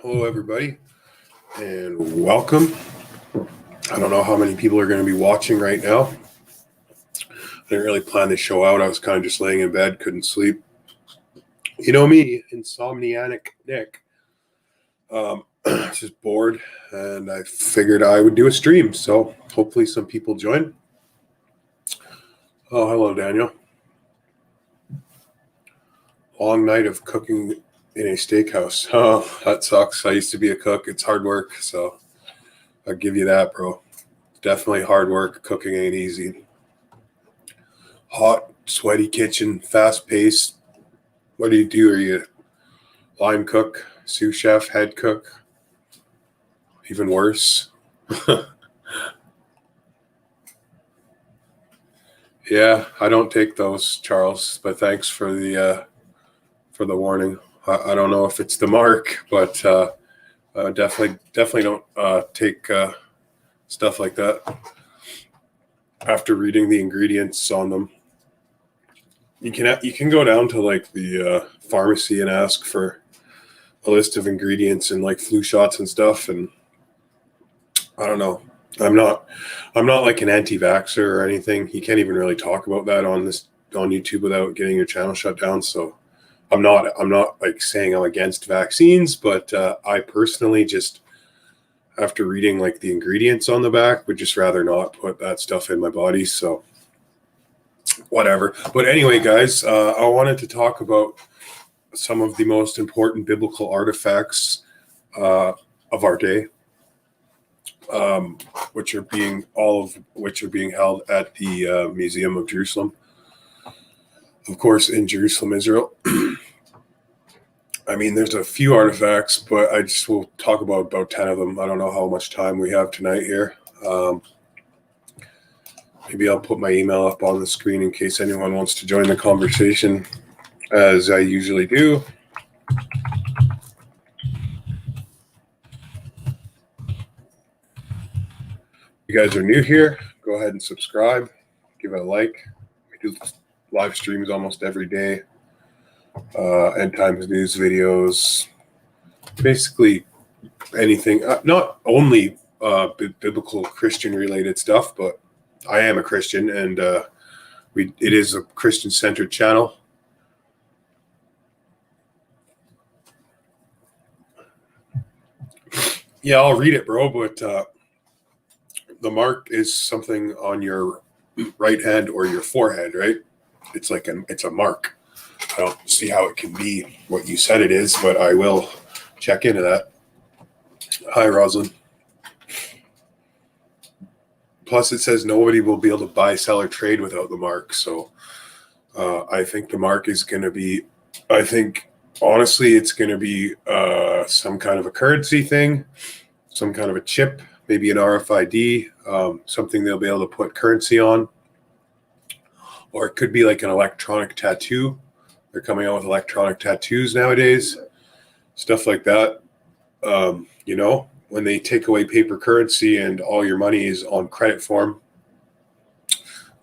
Hello, everybody, and welcome. I don't know how many people are going to be watching right now. I didn't really plan the show out. I was kind of just laying in bed, couldn't sleep. You know me, insomniac Nick. Just bored, and I figured I would do a stream. So hopefully some people join. Oh, hello, Daniel. Long night of cooking in a steakhouse. Oh, that sucks. I used to be a cook. It's hard work, so I'll give you that, bro. Definitely hard work. Cooking ain't easy. Hot, sweaty kitchen, fast paced. What do? Are you line cook, sous chef, head cook? Even worse. Yeah, I don't take those, Charles, but thanks for the warning. I don't know if it's the mark, but definitely don't take stuff like that. After reading the ingredients on them, you can go down to like the pharmacy and ask for a list of ingredients and like flu shots and stuff. And I don't know. I'm not like an anti-vaxxer or anything. You can't even really talk about that on YouTube without getting your channel shut down. So I'm not like saying I'm against vaccines, but I personally just, after reading like the ingredients on the back, would just rather not put that stuff in my body. So whatever. But anyway, guys, I wanted to talk about some of the most important biblical artifacts of our day, which are being held at the Museum of Jerusalem, of course, in Jerusalem, Israel. I mean, there's a few artifacts, but I just will talk about 10 of them. I don't know how much time we have tonight here. Maybe I'll put my email up on the screen in case anyone wants to join the conversation, as I usually do. If you guys are new here, go ahead and subscribe, give it a like. We do live streams almost every day. End times news videos, basically anything, not only biblical Christian related stuff, but I am a Christian, and it is a Christian centered channel. Yeah, I'll read it, bro, but the mark is something on your right hand or your forehead, right? It's like it's a mark. I don't see how it can be what you said it is, but I will check into that. Hi, Rosalind. Plus, it says nobody will be able to buy, sell, or trade without the mark. So I think the mark is going to be, honestly, it's going to be some kind of a currency thing, some kind of a chip, maybe an RFID, something they'll be able to put currency on. Or it could be like an electronic tattoo. They're coming out with electronic tattoos nowadays, stuff like that. When they take away paper currency and all your money is on credit form,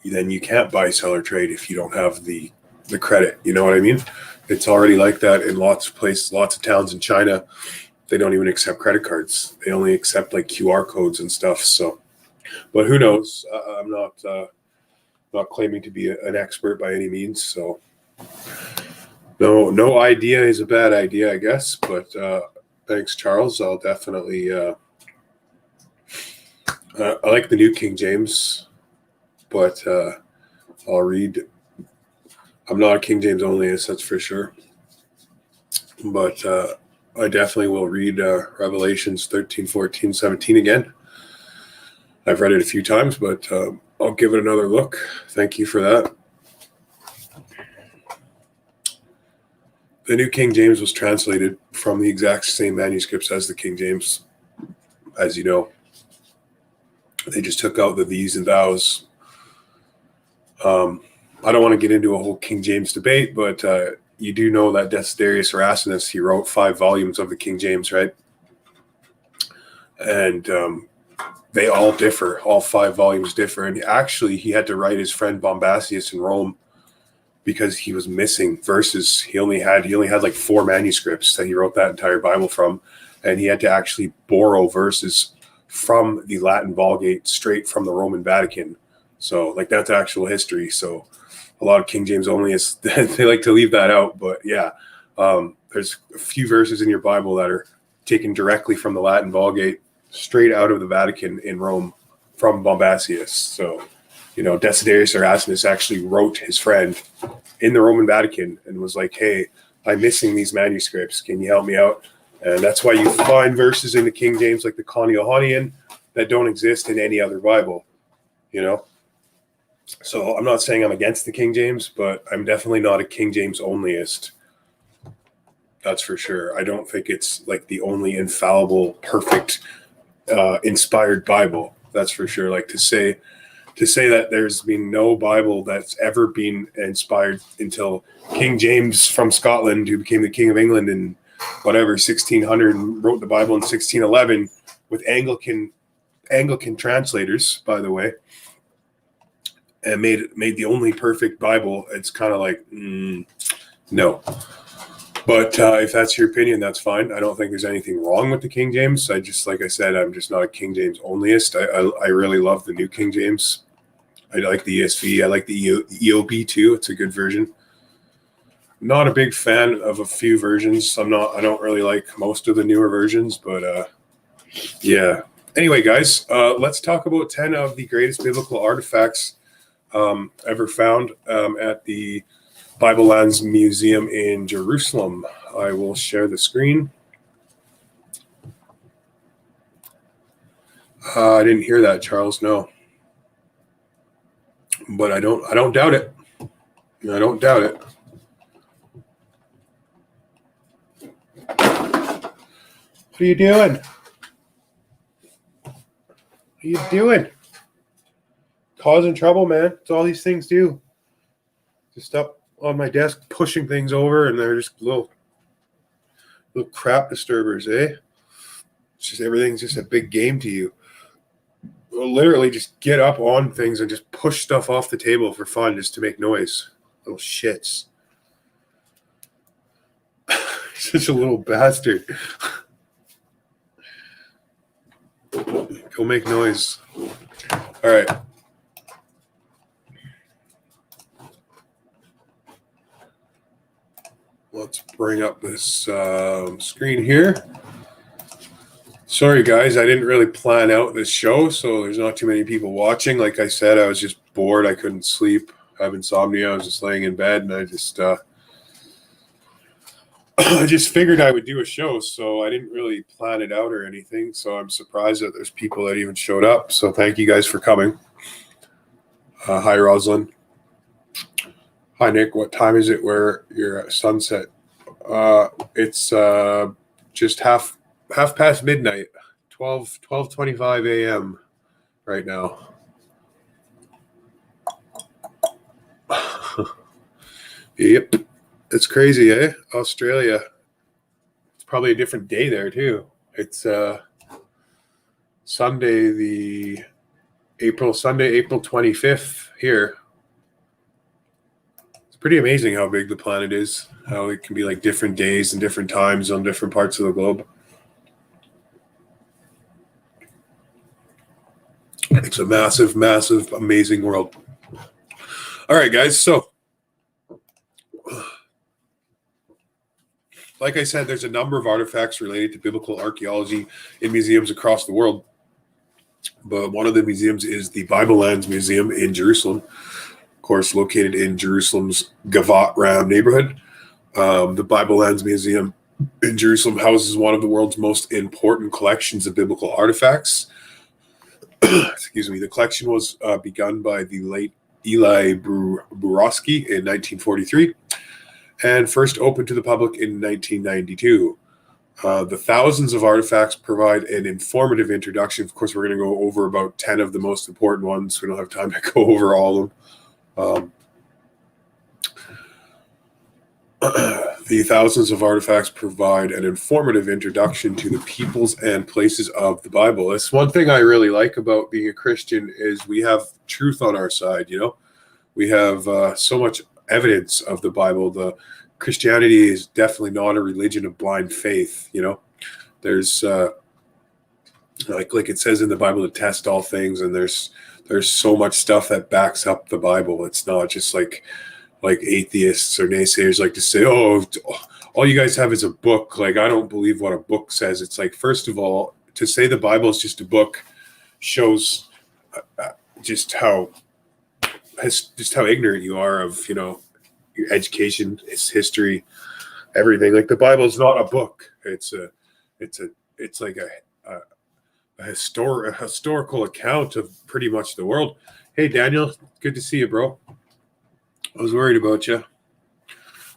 then you can't buy, sell, or trade if you don't have the credit. You know what I mean? It's already like that in lots of places, lots of towns in China. They don't even accept credit cards. They only accept like QR codes and stuff. So, but who knows? I'm not claiming to be an expert by any means. So no idea is a bad idea, I guess. But thanks, Charles. I'll definitely. I like the New King James, but I'll read. I'm not a King James onlyist, that's for sure. But I definitely will read Revelations 13, 14, 17 again. I've read it a few times, but I'll give it another look. Thank you for that. The New King James was translated from the exact same manuscripts as the King James, as you know. They just took out the these and thous. I don't want to get into a whole King James debate, but you do know that Darius Jar, he wrote 5 volumes of the King James, right? And they all differ. All 5 volumes differ. And actually, he had to write his friend Bombasius in Rome because he was missing verses. He only had like 4 manuscripts that he wrote that entire Bible from, and he had to actually borrow verses from the Latin Vulgate straight from the Roman Vatican. So like that's actual history. So a lot of King James onlyists, they like to leave that out, but yeah, there's a few verses in your Bible that are taken directly from the Latin Vulgate straight out of the Vatican in Rome from Bombasius. So, you know, Desiderius Erasmus actually wrote his friend in the Roman Vatican and was like, hey, I'm missing these manuscripts. Can you help me out? And that's why you find verses in the King James like the Coniohonian that don't exist in any other Bible, you know? So I'm not saying I'm against the King James, but I'm definitely not a King James onlyist. That's for sure. I don't think it's like the only infallible, perfect, inspired Bible. That's for sure. Like to say that there's been no Bible that's ever been inspired until King James from Scotland, who became the King of England in whatever 1600 and wrote the Bible in 1611 with Anglican translators, by the way, and made the only perfect Bible. It's kind of like no. But if that's your opinion, that's fine. I don't think there's anything wrong with the King James. Like I said, I'm just not a King James onlyist. I really love the New King James. I like the ESV. I like the EOB too. It's a good version. Not a big fan of a few versions. I don't really like most of the newer versions, but yeah. Anyway, guys, let's talk about 10 of the greatest biblical artifacts ever found at the Bible Lands Museum in Jerusalem. I will share the screen. I didn't hear that, Charles. No, but I don't doubt it. I don't doubt it. What are you doing? What are you doing? Causing trouble, man. That's all these things do. Just up on my desk pushing things over, and they're just little crap disturbers, eh? It's just everything's just a big game to you. We'll literally just get up on things and just push stuff off the table for fun just to make noise. Little shits. Such a little bastard. Go make noise. All right. Let's bring up this screen here. Sorry, guys. I didn't really plan out this show, so there's not too many people watching. Like I said, I was just bored. I couldn't sleep. I have insomnia. I was just laying in bed, and I just I just figured I would do a show, so I didn't really plan it out or anything. So I'm surprised that there's people that even showed up. So thank you guys for coming. Hi, Rosalind. Hi, Nick. What time is it where you're at sunset? It's just half past midnight, 12:25 a.m. right now. Yep. It's crazy, eh? Australia. It's probably a different day there, too. It's Sunday, April 25th here. It's pretty amazing how big the planet is, how it can be like different days and different times on different parts of the globe. It's a massive, massive, amazing world. All right, guys. So, like I said, there's a number of artifacts related to biblical archaeology in museums across the world. But one of the museums is the Bible Lands Museum in Jerusalem, of course, located in Jerusalem's Gavat Ram neighborhood. The Bible Lands Museum in Jerusalem houses one of the world's most important collections of biblical artifacts. Excuse me. The collection was begun by the late Eli Burowski in 1943 and first opened to the public in 1992. The thousands of artifacts provide an informative introduction. Of course, we're going to go over about 10 of the most important ones. We don't have time to go over all of them. The thousands of artifacts provide an informative introduction to the peoples and places of the Bible. That's one thing I really like about being a Christian is we have truth on our side, you know. We have so much evidence of the Bible. The Christianity is definitely not a religion of blind faith. There's like it says in the Bible to test all things, and there's so much stuff that backs up the Bible. It's not just like atheists or naysayers like to say, oh, all you guys have is a book. Like, I don't believe what a book says. It's like, first of all, to say the Bible is just a book shows just how ignorant you are of your education, its history, everything. Like, the Bible is not a book. It's like a historical account of pretty much the world. Hey, Daniel, good to see you, bro. I was worried about you.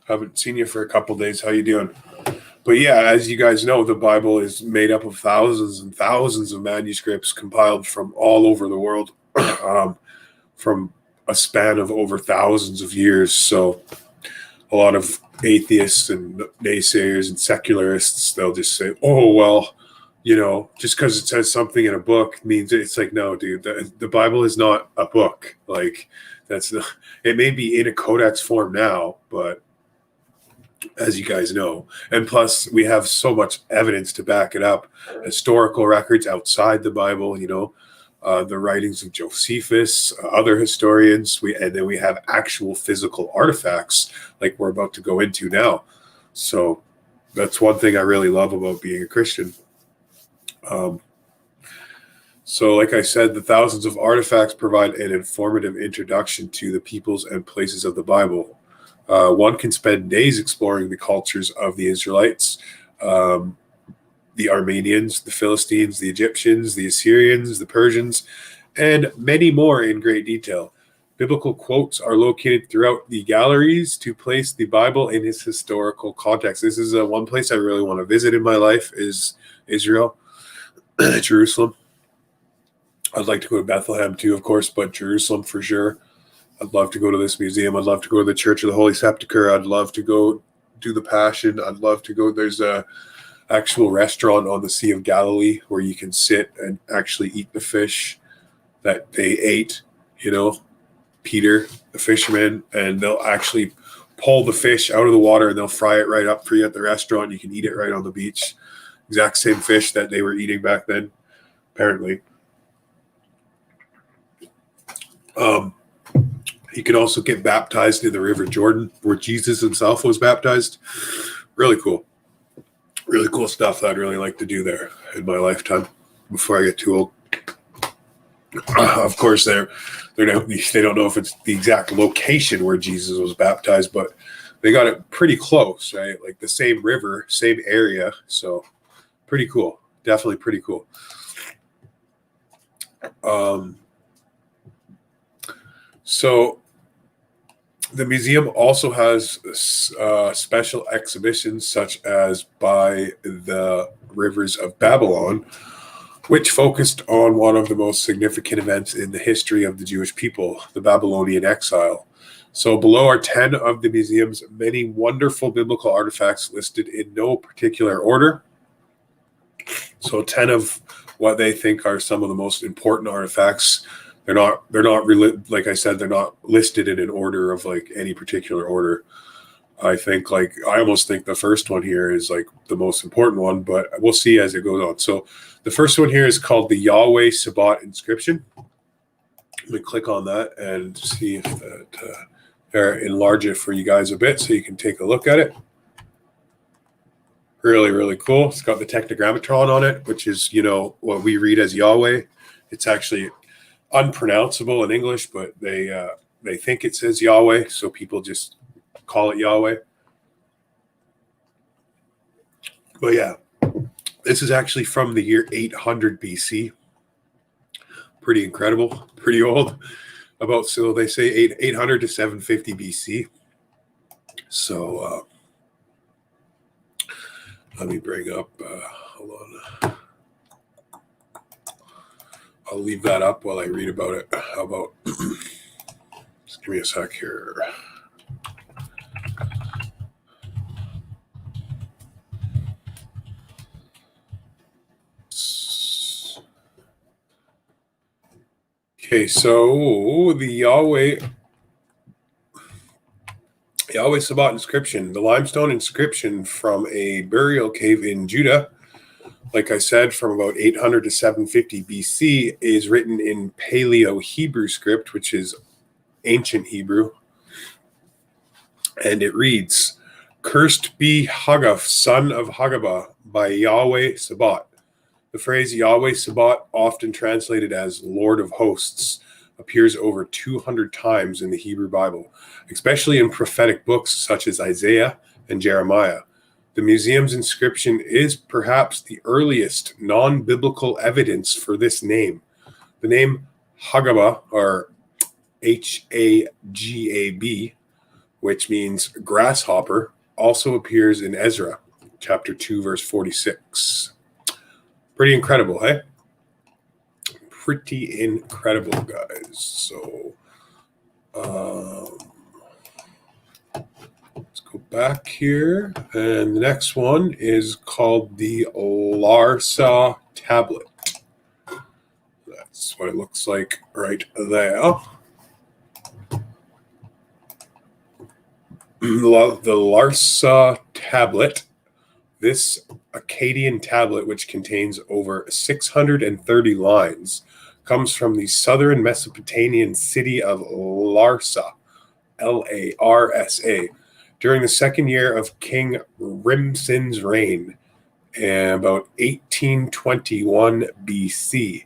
Haven't seen you for a couple days. How you doing? But yeah, as you guys know, the Bible is made up of thousands and thousands of manuscripts compiled from all over the world, from a span of over thousands of years. So a lot of atheists and naysayers and secularists, they'll just say, oh, well, just because it says something in a book means it's like, no, dude, the Bible is not a book. Like, it may be in a codex form now, but as you guys know, and plus we have so much evidence to back it up, historical records outside the Bible, the writings of Josephus, other historians, and then we have actual physical artifacts like we're about to go into now. So that's one thing I really love about being a Christian. So like I said, the thousands of artifacts provide an informative introduction to the peoples and places of the Bible. One can spend days exploring the cultures of the Israelites, the Armenians, the Philistines, the Egyptians, the Assyrians, the Persians, and many more in great detail. Biblical quotes are located throughout the galleries to place the Bible in its historical context. This is one place I really want to visit in my life is Israel, Jerusalem. I'd like to go to Bethlehem too, of course, but Jerusalem for sure. I'd love to go to this museum. I'd love to go to the Church of the Holy Sepulchre. I'd love to go do the Passion. I'd love to go. There's a actual restaurant on the Sea of Galilee where you can sit and actually eat the fish that they ate, Peter, the fisherman, and they'll actually pull the fish out of the water and they'll fry it right up for you at the restaurant. You can eat it right on the beach. Exact same fish that they were eating back then, apparently. You can also get baptized in the River Jordan, where Jesus himself was baptized. Really cool. Really cool stuff that I'd really like to do there in my lifetime before I get too old. Of course, they don't know if it's the exact location where Jesus was baptized, but they got it pretty close, right? Like the same river, same area. So pretty cool. Definitely pretty cool. So the museum also has special exhibitions such as by the Rivers of Babylon, which focused on one of the most significant events in the history of the Jewish people, the Babylonian exile. So below are 10 of the museum's many wonderful biblical artifacts listed in no particular order. So 10 of what they think are some of the most important artifacts. They're not like I said, they're not listed in an order of like any particular order. I almost think the first one here is like the most important one, but we'll see as it goes on. So the first one here is called the Yahweh Sabbat inscription. Let me click on that and see if that enlarge it for you guys a bit so you can take a look at it. Really, really cool. It's got the tetragrammaton on it, which is, what we read as Yahweh. It's actually unpronounceable in English, but they think it says Yahweh, so people just call it Yahweh. But yeah, this is actually from the year 800 BC. Pretty incredible, pretty old. So they say 800 to 750 BC. So let me bring up, hold on. I'll leave that up while I read about it. How about, just give me a sec here. Okay, so the Yahweh Yahweh Sabaoth inscription. The limestone inscription from a burial cave in Judah, like I said, from about 800 to 750 BC, is written in Paleo-Hebrew script, which is ancient Hebrew. And it reads, "Cursed be Haggaf, son of Hagabah, by Yahweh Sabaoth." The phrase Yahweh Sabaoth, often translated as Lord of Hosts, appears over 200 times in the Hebrew Bible, especially in prophetic books such as Isaiah and Jeremiah. The museum's inscription is perhaps the earliest non-biblical evidence for this name. The name Hagabah, or Hagab, which means grasshopper, also appears in Ezra, chapter 2, verse 46. Pretty incredible, hey? Pretty incredible, guys. So, let's go back here. And the next one is called the Larsa Tablet. That's what it looks like right there. The Larsa Tablet. This Akkadian tablet, which contains over 630 lines, comes from the southern Mesopotamian city of Larsa, Larsa, during the second year of King Rimsin's reign, about 1821 BC.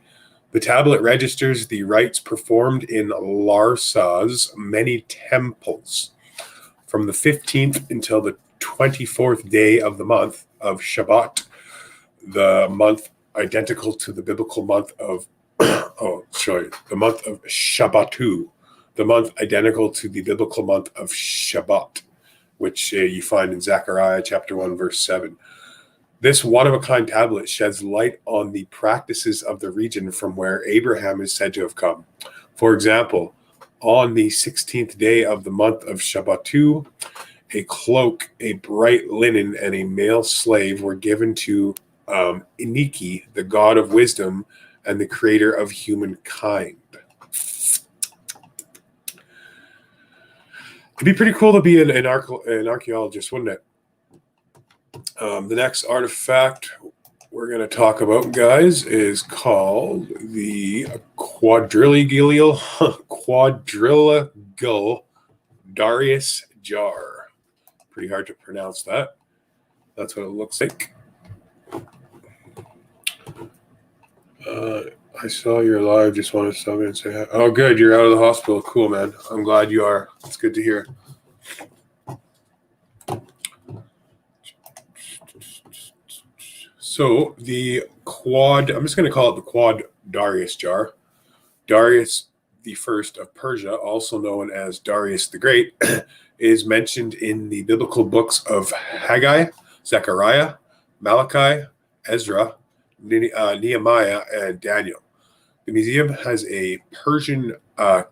The tablet registers the rites performed in Larsa's many temples. From the 15th until the 24th day of the month of Shabbat, the month identical to the biblical month of the month of Shabbatu, the month identical to the biblical month of Shabbat, which you find in Zechariah chapter 1, verse 7. This one-of-a-kind tablet sheds light on the practices of the region from where Abraham is said to have come. For example, on the 16th day of the month of Shabbatu, a cloak, a bright linen, and a male slave were given to Iniki, the god of wisdom and the creator of humankind. It'd be pretty cool to be an archaeologist, wouldn't it? The next artifact we're going to talk about, guys, is called the quadrilateral Darius Jar. Pretty hard to pronounce that. That's what it looks like. I saw you're live. Just wanted to stop in and say hi. Oh, good. You're out of the hospital. Cool, man. I'm glad you are. It's good to hear. So the quad, I'm just going to call it the quad Darius Jar. Darius the First of Persia, also known as Darius the Great, is mentioned in the biblical books of Haggai, Zechariah, Malachi, Ezra, Nehemiah, and Daniel. The museum has a Persian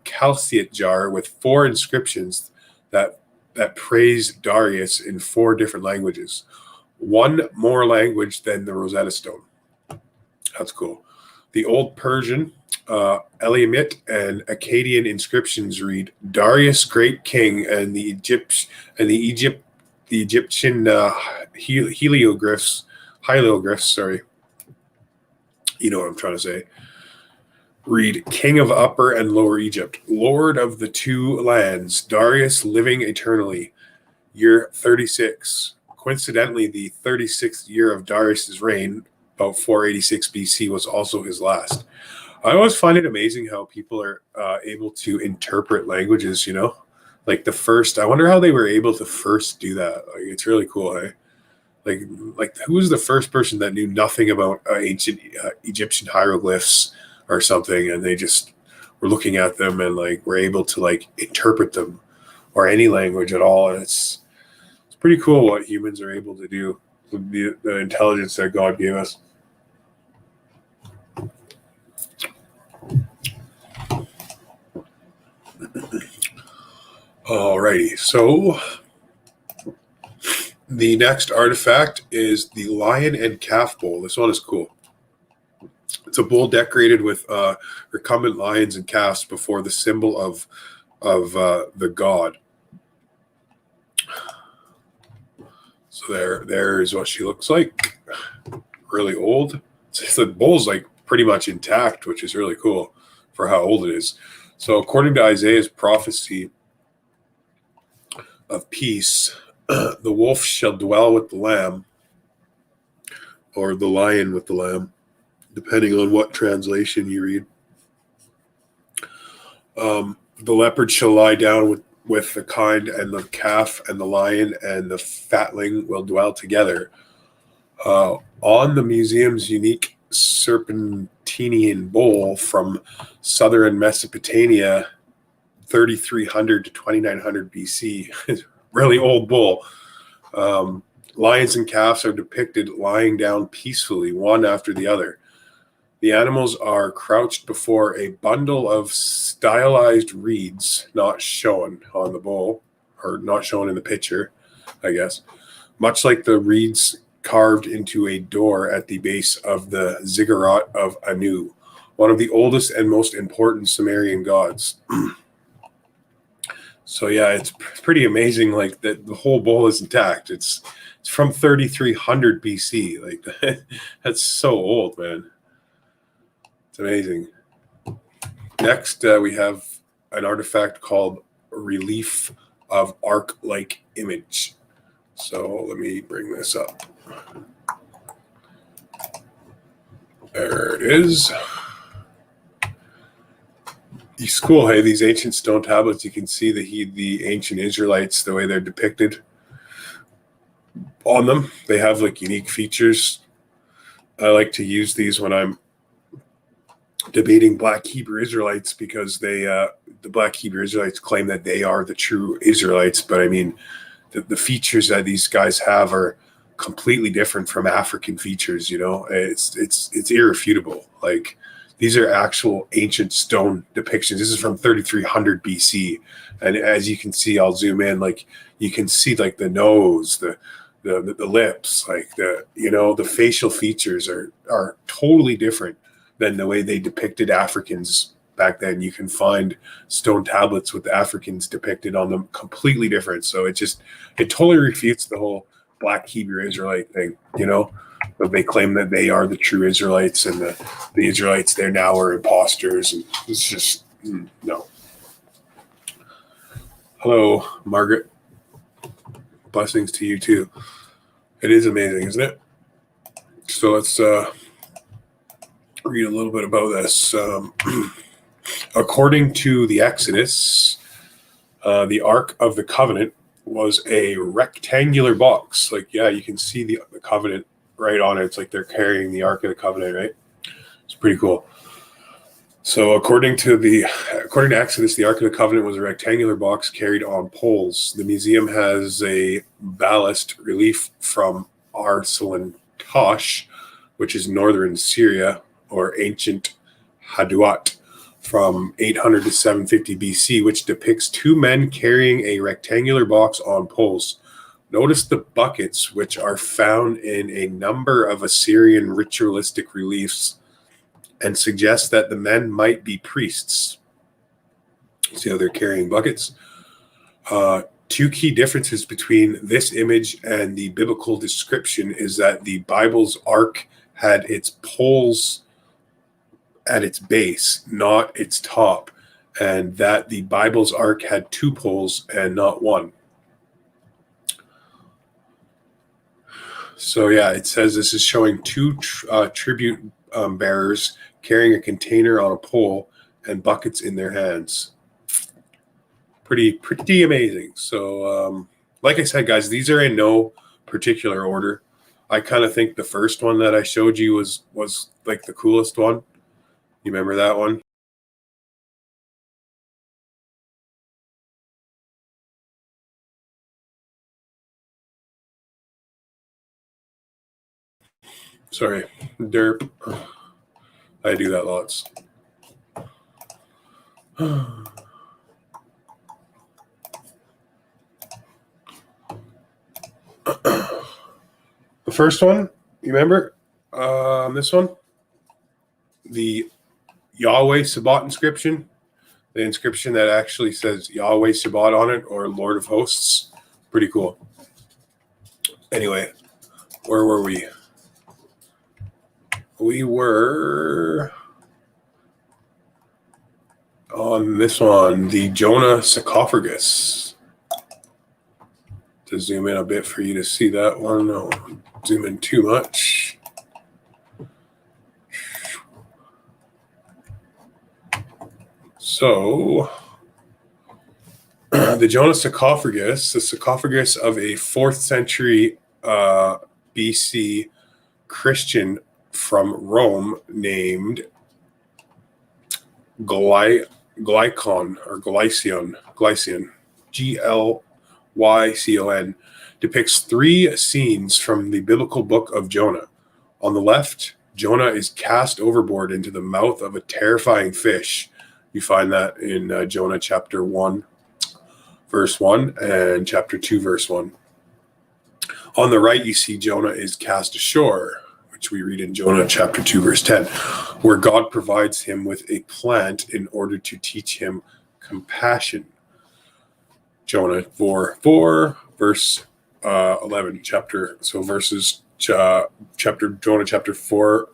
calcite jar with 4 inscriptions that praise Darius in 4 different languages. One more language than the Rosetta Stone. That's cool. The Old Persian, Elamite, and Akkadian inscriptions read Darius, great king, and the Egyptian hieroglyphs. Sorry, you know what I'm trying to say. Read King of Upper and Lower Egypt, Lord of the 2 lands, Darius living eternally. Year 36. Coincidentally, the 36th year of Darius' reign, about 486 BC, was also his last. I always find it amazing how people are able to interpret languages, you know? Like I wonder how they were able to first do that. Like, it's really cool, hey? Like who was the first person that knew nothing about ancient Egyptian hieroglyphs or something, and they just were looking at them and like were able to like interpret them, or any language at all? And it's pretty cool what humans are able to do with the intelligence that God gave us. Alrighty, so the next artifact is the Lion and Calf Bowl. This one is cool. It's a bowl decorated with recumbent lions and calves before the symbol of the god. So there's what she looks like. Really old. The bowl's like pretty much intact, which is really cool for how old it is. So according to Isaiah's prophecy of peace, the wolf shall dwell with the lamb, or the lion with the lamb, depending on what translation you read. The leopard shall lie down with the kind, and the calf and the lion and the fatling will dwell together. On the museum's unique serpentine bowl from southern Mesopotamia, 3300 to 2900 BC, really old bull. Lions and calves are depicted lying down peacefully, one after the other. The animals are crouched before a bundle of stylized reeds, not shown on the bowl, or not shown in the picture, I guess, much like the reeds carved into a door at the base of the ziggurat of Anu, one of the oldest and most important Sumerian gods. So yeah, it's pretty amazing. Like that, the whole bowl is intact. It's from 3300 BC. Like that's so old, man. It's amazing. Next, we have an artifact called Relief of Ark-like Image. So let me bring this up. There it is. It's cool, hey, these ancient stone tablets, you can see the ancient Israelites, the way they're depicted on them. They have like unique features. I like to use these when I'm debating Black Hebrew Israelites, because the Black Hebrew Israelites claim that they are the true Israelites, but I mean, the features that these guys have are completely different from African features. You know, it's irrefutable. Like, these are actual ancient stone depictions. This is from 3300 BC, and as you can see, I'll zoom in. Like, you can see like the nose, the lips, like the facial features are totally different than the way they depicted Africans back then. You can find stone tablets with the Africans depicted on them completely different. So it totally refutes the whole Black Hebrew Israelite thing, but they claim that they are the true Israelites, and the Israelites there now are imposters, and it's just no. Hello, Margaret. Blessings to you too. It is amazing, isn't it? So let's read a little bit about this. According to the Exodus, the Ark of the Covenant was a rectangular box. Like, yeah, you can see the covenant right on it. It's like they're carrying the Ark of the Covenant, right? It's pretty cool. So according to Exodus, the Ark of the Covenant was a rectangular box carried on poles. The museum has a ballast relief from Ar-Salantosh, which is northern Syria, or ancient Haduat, from 800 to 750 BC, which depicts two men carrying a rectangular box on poles. Notice the buckets, which are found in a number of Assyrian ritualistic reliefs, and suggest that the men might be priests. See how they're carrying buckets? Two key differences between this image and the biblical description is that the Bible's ark had its poles at its base, not its top, and that the Bible's ark had two poles and not one. So yeah, it says this is showing two tribute bearers carrying a container on a pole and buckets in their hands. Pretty amazing. So like I said, guys, these are in no particular order. I kind of think the first one that I showed you was like the coolest one. You remember that one? Sorry, derp. I do that lots. The first one, you remember? This one? The Yahweh Sabaoth inscription. The inscription that actually says Yahweh Sabaoth on it, or Lord of Hosts. Pretty cool. Anyway, where were we? We were on this one, the Jonahsarcophagus. To zoom in a bit for you to see that one. No, zoom in too much. So, the Jonahsarcophagus, the sarcophagus of a 4th century BC Christian from Rome named Glycon, Glycon, depicts 3 scenes from the biblical book of Jonah. On the left, Jonah is cast overboard into the mouth of a terrifying fish. You find that in Jonah chapter 1, verse 1, and chapter 2, verse 1. On the right, you see Jonah is cast ashore, which we read in Jonah chapter 2, verse 10, where God provides him with a plant in order to teach him compassion. Jonah 4, verse 11, Jonah chapter 4,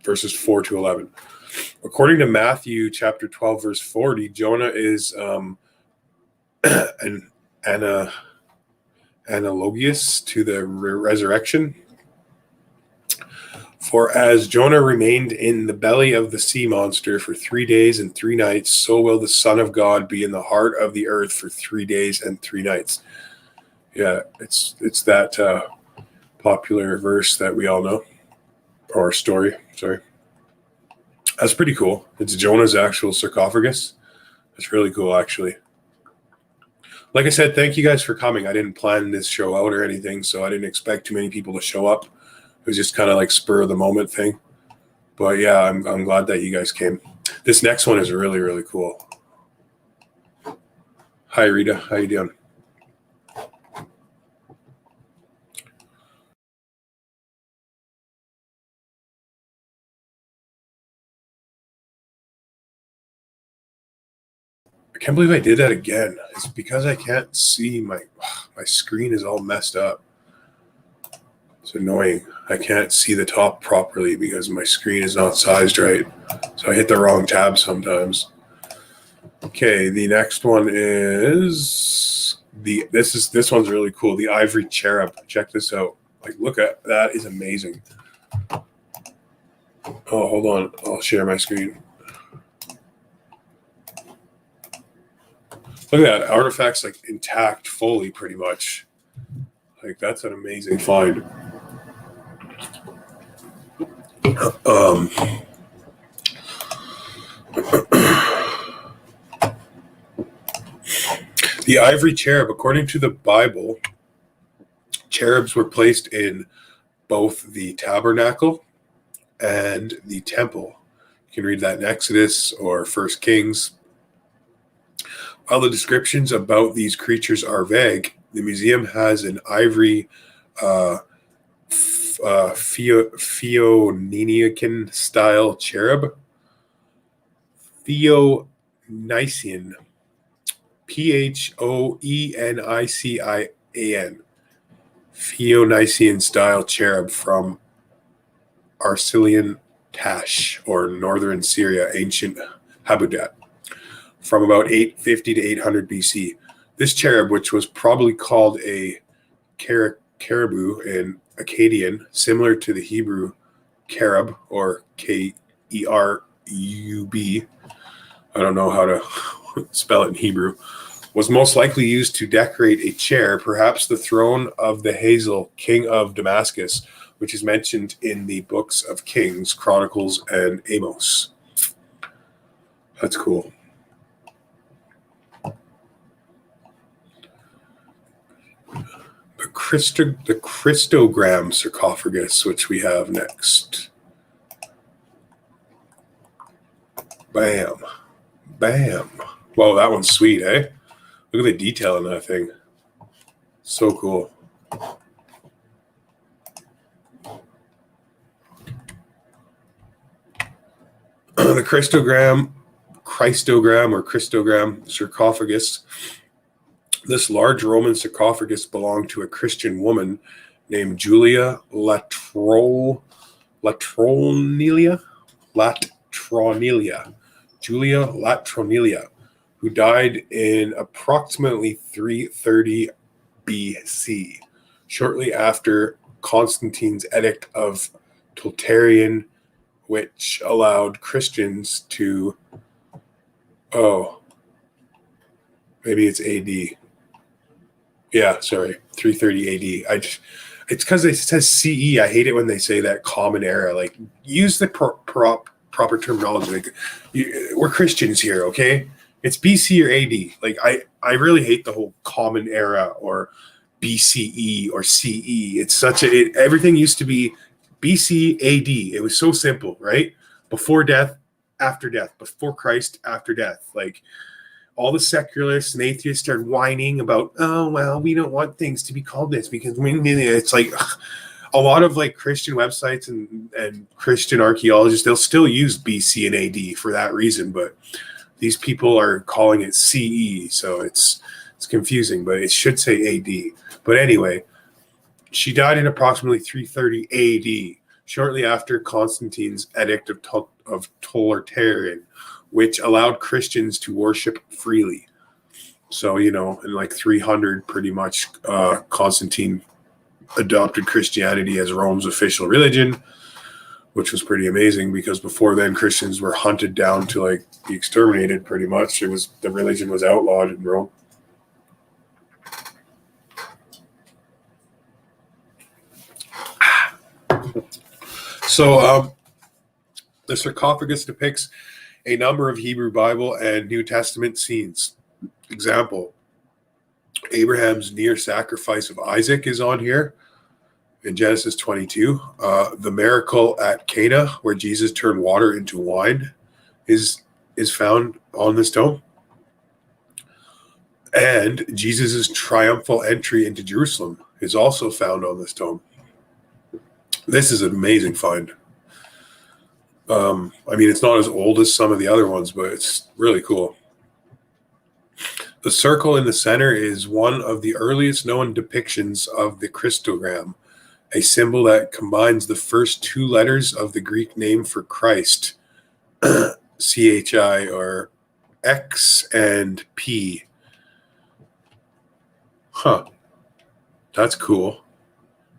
verses 4 to 11. According to Matthew chapter 12, verse 40, Jonah is an analogous to the resurrection. For as Jonah remained in the belly of the sea monster for 3 days and 3 nights, so will the Son of God be in the heart of the earth for 3 days and 3 nights. Yeah, it's that popular verse that we all know, or story, sorry. That's pretty cool. It's Jonah's actual sarcophagus. That's really cool, actually. Like I said, thank you guys for coming. I didn't plan this show out or anything, so I didn't expect too many people to show up. It was just kind of like spur of the moment thing. But yeah, I'm glad that you guys came. This next one is really, really cool. Hi, Rita. How you doing? I can't believe I did that again. It's because I can't see my screen is all messed up. It's annoying. I can't see the top properly because my screen is not sized right. So I hit the wrong tab sometimes. Okay, the next one is this one's really cool. The ivory cherub. Check this out. Like, look at that, is amazing. Oh, hold on. I'll share my screen. Look at that. Artifact's like intact fully pretty much. Like, that's an amazing find. The ivory cherub, according to the Bible, cherubs were placed in both the tabernacle and the temple. You can read that in Exodus or 1 Kings. While the descriptions about these creatures are vague, the museum has an ivory Phoenician style cherub. Phoenician. Phoenician. Phoenician style cherub from Arcelian Tash, or northern Syria, ancient Habudat, from about 850 to 800 BC. This cherub, which was probably called a caribou in Akkadian, similar to the Hebrew cherub, or Kerub, I don't know how to spell it in Hebrew, was most likely used to decorate a chair, perhaps the throne of the Hazael, king of Damascus, which is mentioned in the books of Kings, Chronicles, and Amos. That's cool. The crystogram sarcophagus, which we have next. Bam. Bam. Whoa, that one's sweet, eh? Look at the detail in that thing. So cool. The crystogram sarcophagus This large Roman sarcophagus belonged to a Christian woman named Julia Latronilia, Julia Latronilia, who died in approximately 330 BC, shortly after Constantine's Edict of Totarian, which allowed Christians to, maybe it's AD. Yeah, sorry, 330 AD. It's because it says CE. I hate it when they say that common era. Like, use the proper terminology. Like, we're Christians here, okay? It's BC or AD. Like, I really hate the whole common era or BCE or CE. It's such everything used to be BC AD. It was so simple, right? Before death, after death. Before Christ, after death. Like, all the secularists and atheists started whining about, oh, well, we don't want things to be called this because it's like a lot of like Christian websites and Christian archaeologists, they'll still use BC and AD for that reason. But these people are calling it CE. So it's confusing, but it should say AD. But anyway, she died in approximately 330 AD, shortly after Constantine's Edict of Totarian, which allowed Christians to worship freely. So, in like 300, pretty much, Constantine adopted Christianity as Rome's official religion, which was pretty amazing because before then Christians were hunted down to like be exterminated pretty much. The religion was outlawed in Rome. So the sarcophagus depicts a number of Hebrew Bible and New Testament scenes. Example, Abraham's near sacrifice of Isaac is on here in Genesis 22. The miracle at Cana, where Jesus turned water into wine, is found on this dome. And Jesus' triumphal entry into Jerusalem is also found on this dome. This is an amazing find. It's not as old as some of the other ones, but it's really cool. The circle in the center is one of the earliest known depictions of the crystogram, a symbol that combines the first two letters of the Greek name for Christ, CHI, or X and P. Huh. That's cool.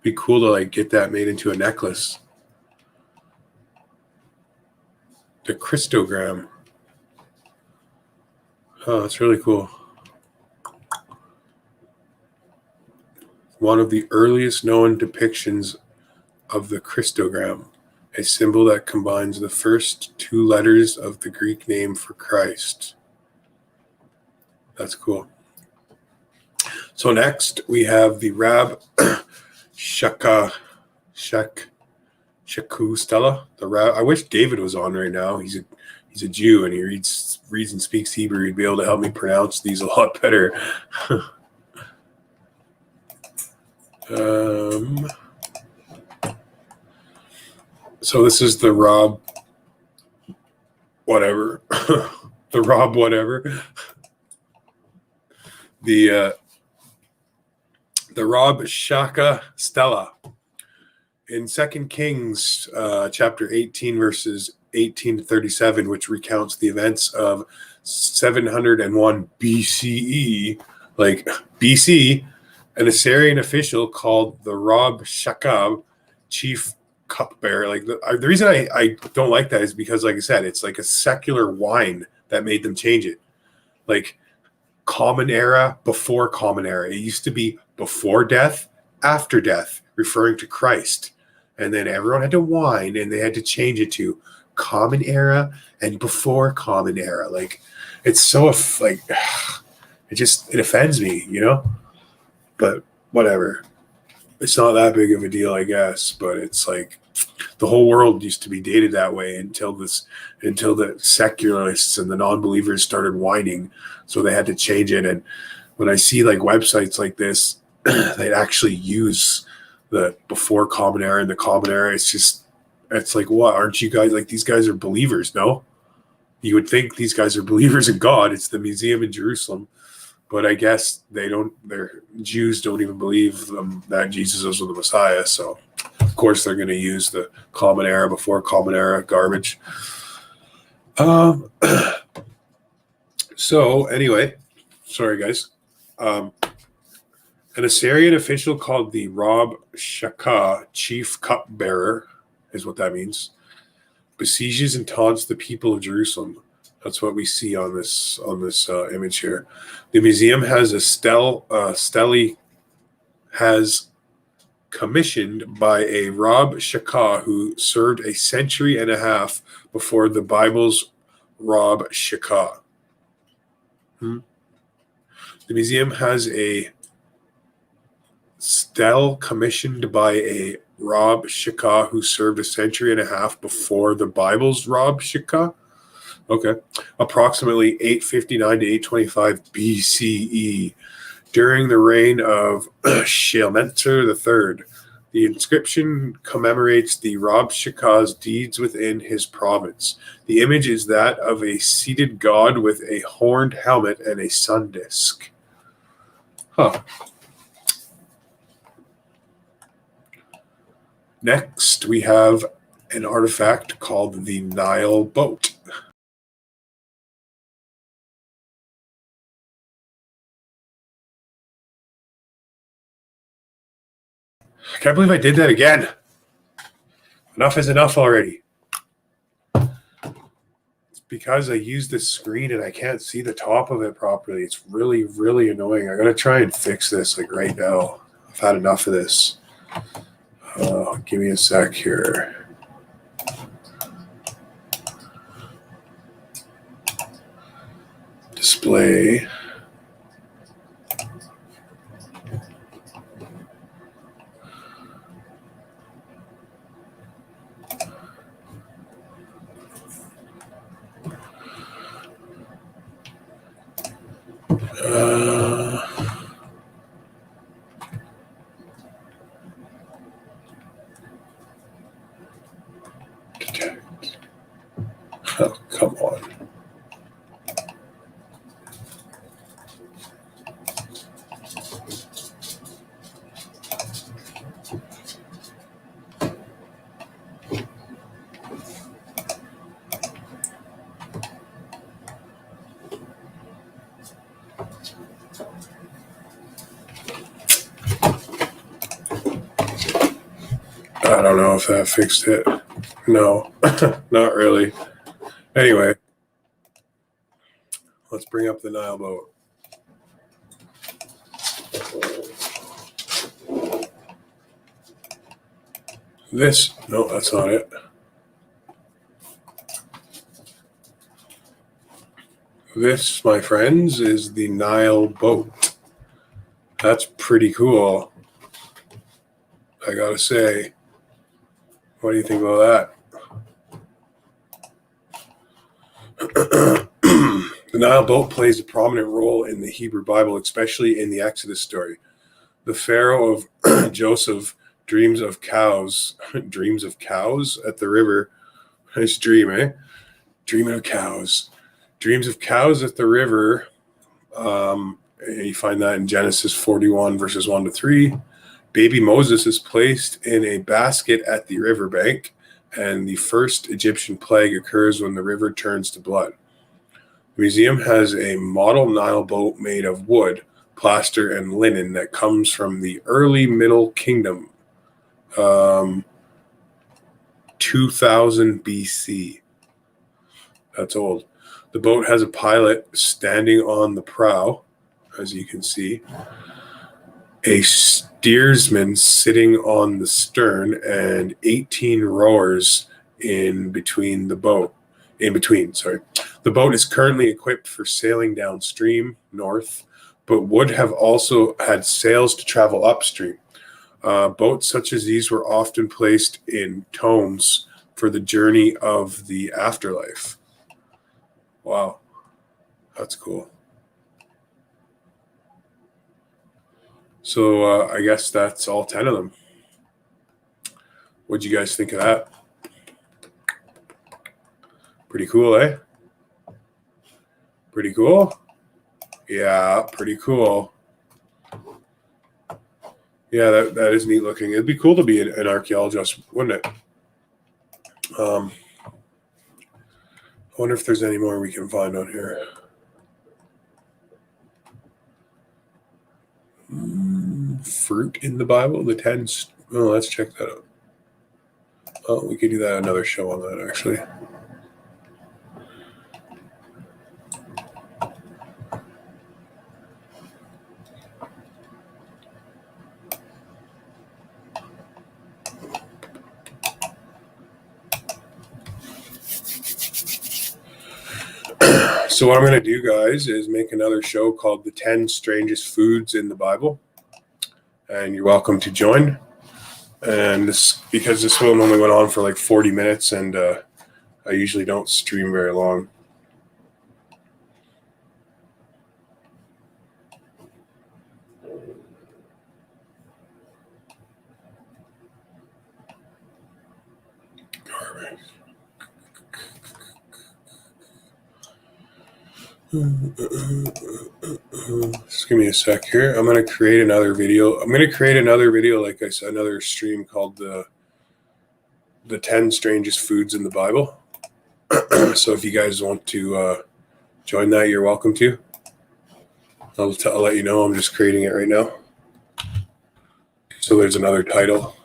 Be cool to like get that made into a necklace. The crystogram. Oh, that's really cool. One of the earliest known depictions of the crystogram, a symbol that combines the first two letters of the Greek name for Christ. That's cool. So next we have the Rab Shaku Stella. I wish David was on right now. He's a Jew and he reads and speaks Hebrew. He'd be able to help me pronounce these a lot better. So this is the Rob whatever. The Rob whatever. The Rob Shaka Stella. In 2 Kings chapter 18, verses 18 to 37, which recounts the events of 701 BCE, like BC, an Assyrian official called the Rob Shakab, chief cupbearer. Like the reason I don't like that is because, like I said, it's like a secular wine that made them change it. Like common era, before common era. It used to be before death, after death, referring to Christ. And then everyone had to whine and they had to change it to common era and before common era. Like, it's so like, it offends me, but whatever. It's not that big of a deal, I guess, but it's like the whole world used to be dated that way until the secularists and the non-believers started whining. So they had to change it. And when I see like websites like this, they actually use the before common era and the common era. It's like, what? Aren't you guys like, these guys are believers? No, you would think these guys are believers in God. It's the museum in Jerusalem, but I guess their Jews don't even believe that Jesus was the Messiah. So, of course, they're going to use the Common Era before Common Era garbage. So, anyway, sorry, guys. An Assyrian official called the Rob Shaka, chief cupbearer, is what that means, besieges and taunts the people of Jerusalem. That's what we see on this image here. The museum has a stele commissioned by a Rob Shaka who served a century and a half before the Bible's Rob Shaka. The museum has a stele commissioned by a Rob Shaka who served a century and a half before the Bible's Rob Shaka. Okay. Approximately 859 to 825 BCE, during the reign of Shalmaneser III. The inscription commemorates the Rob Shaka's deeds within his province. The image is that of a seated god with a horned helmet and a sun disk. Next, we have an artifact called the Nile Boat. I can't believe I did that again. Enough is enough already. It's because I use this screen and I can't see the top of it properly. It's really, really annoying. I gotta try and fix this like right now. I've had enough of this. Give me a sec here. Display. Detect. Oh, come on. I don't know if that fixed it. No, not really. Anyway, let's bring up the Nile Boat. No, that's not it. This, my friends, is the Nile Boat. That's pretty cool. I gotta say. What do you think about that? The Nile Boat plays a prominent role in the Hebrew Bible, especially in the Exodus story. The Pharaoh of Joseph dreams of cows at the river. Nice dream, eh? Dreaming of cows. Dreams of cows at the river. You find that in Genesis 41, verses 1 to 3. Baby Moses is placed in a basket at the riverbank, and the first Egyptian plague occurs when the river turns to blood. The museum has a model Nile boat made of wood, plaster, and linen that comes from the early Middle Kingdom, 2000 BC. That's old. The boat has a pilot standing on the prow, as you can see, a steersman sitting on the stern, and 18 rowers in between. The boat is currently equipped for sailing downstream north, but would have also had sails to travel upstream. Boats such as these were often placed in tombs for the journey of the afterlife. Wow, that's cool. So I guess that's all 10 of them. What'd you guys think of that? Pretty cool, eh? Pretty cool? Yeah, pretty cool. Yeah, that is neat looking. It'd be cool to be an archaeologist, wouldn't it? I wonder if there's any more we can find on here. Fruit in the Bible, the 10. Oh, let's check that out. Oh, we could do that another show on that, actually. So what I'm going to do, guys, is make another show called The 10 Strangest Foods in the Bible. And you're welcome to join. And because this one only went on for like 40 minutes, and I usually don't stream very long. Just give me a sec here. I'm going to create another video. Like I said, another stream called the 10 Strangest Foods in the Bible. So if you guys want to join that, you're welcome to. I'll let you know. I'm just creating it right now. So there's another title.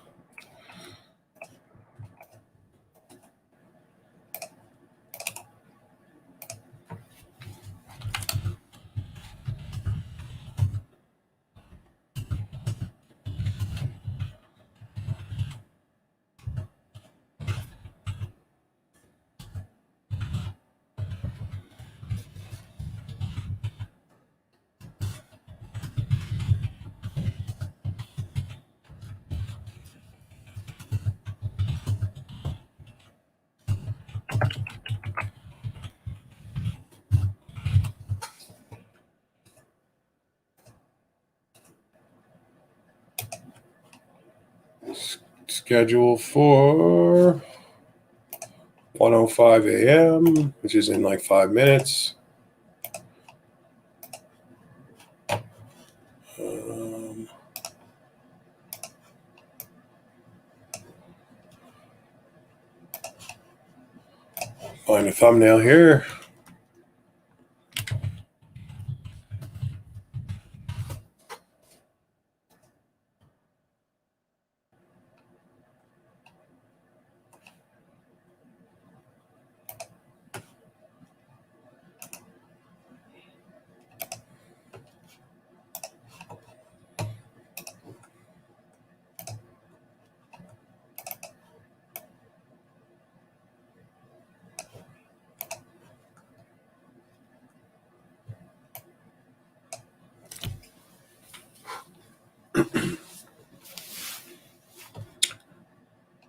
Schedule for 1:05 a.m., which is in like 5 minutes. Find a thumbnail here.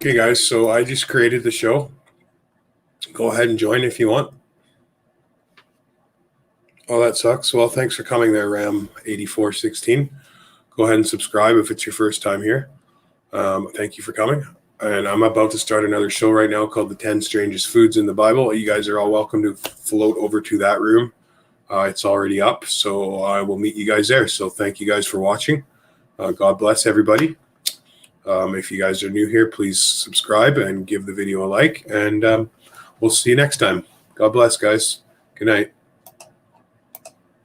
Okay, guys, so I just created the show. Go ahead and join if you want. Oh, that sucks. Well, thanks for coming there, Ram8416. Go ahead and subscribe if it's your first time here. Thank you for coming. And I'm about to start another show right now called The 10 Strangest Foods in the Bible. You guys are all welcome to float over to that room. It's already up, so I will meet you guys there. So thank you guys for watching. God bless everybody. If you guys are new here, please subscribe and give the video a like. And we'll see you next time. God bless, guys. Good night.